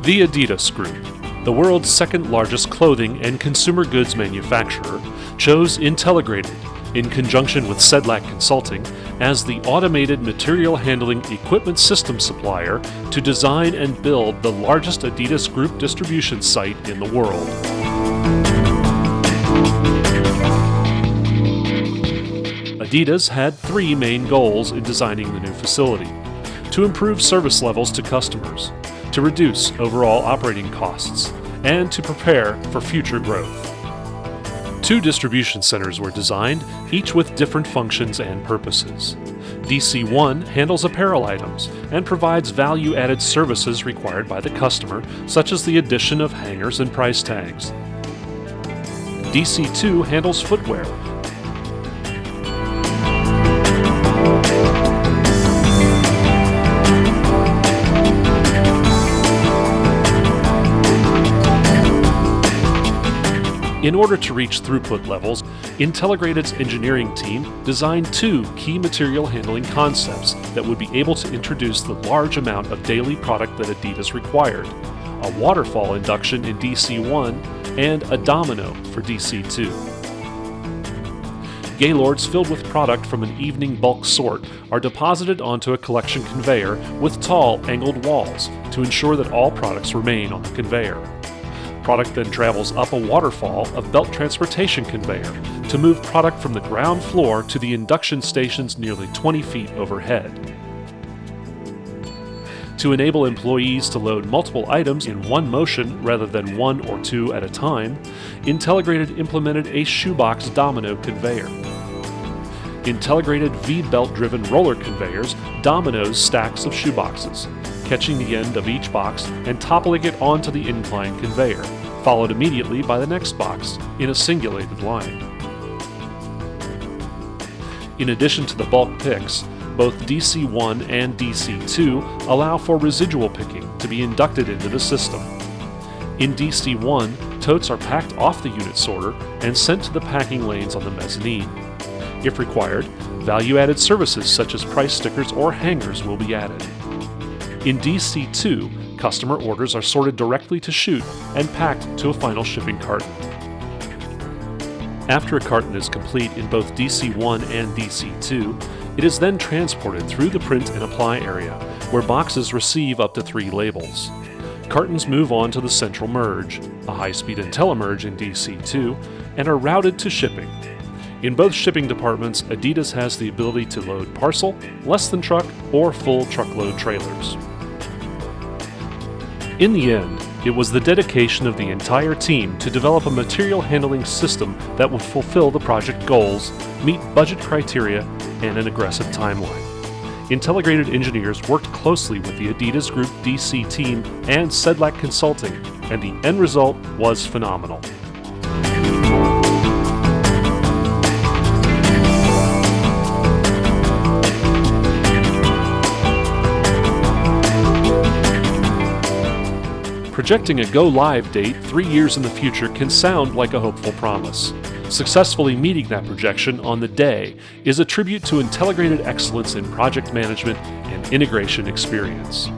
The Adidas Group, the world's second largest clothing and consumer goods manufacturer, chose Intelligrated, in conjunction with Sedlak Consulting, as the automated material handling equipment system supplier to design and build the largest Adidas Group distribution site in the world. Adidas had three main goals in designing the new facility: to improve service levels to customers, to reduce overall operating costs, and to prepare for future growth. Two distribution centers were designed, each with different functions and purposes. DC1 handles apparel items and provides value-added services required by the customer, such as the addition of hangers and price tags. DC2 handles footwear. In order to reach throughput levels, Intelligrated's engineering team designed two key material handling concepts that would be able to introduce the large amount of daily product that Adidas required: a waterfall induction in DC1 and a domino for DC2. Gaylords filled with product from an evening bulk sort are deposited onto a collection conveyor with tall, angled walls to ensure that all products remain on the conveyor. Product then travels up a waterfall of belt transportation conveyor to move product from the ground floor to the induction stations nearly 20 feet overhead. To enable employees to load multiple items in one motion rather than one or two at a time, Intelligrated implemented a shoebox domino conveyor. Intelligrated V-belt-driven roller conveyors dominoes stacks of shoeboxes, catching the end of each box and toppling it onto the incline conveyor, followed immediately by the next box in a singulated line. In addition to the bulk picks, both DC1 and DC2 allow for residual picking to be inducted into the system. In DC1, totes are packed off the unit sorter and sent to the packing lanes on the mezzanine. If required, value-added services such as price stickers or hangers will be added. In DC2, customer orders are sorted directly to chute and packed to a final shipping carton. After a carton is complete in both DC1 and DC2, it is then transported through the print and apply area, where boxes receive up to 3 labels. Cartons move on to the central merge, a high-speed IntelliMerge in DC2, and are routed to shipping. In both shipping departments, Adidas has the ability to load parcel, less than truck, or full truckload trailers. In the end, it was the dedication of the entire team to develop a material handling system that would fulfill the project goals, meet budget criteria, and an aggressive timeline. Intelligrated engineers worked closely with the Adidas Group DC team and Sedlak Consulting, and the end result was phenomenal. Projecting a go-live date 3 years in the future can sound like a hopeful promise. Successfully meeting that projection on the day is a tribute to Intelligrated excellence in project management and integration experience.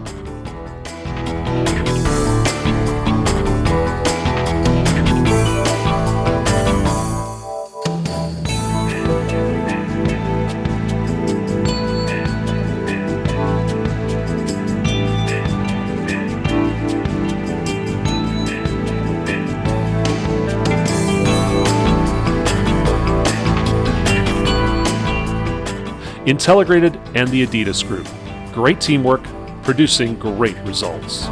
Intelligrated and the Adidas Group. Great teamwork, producing great results.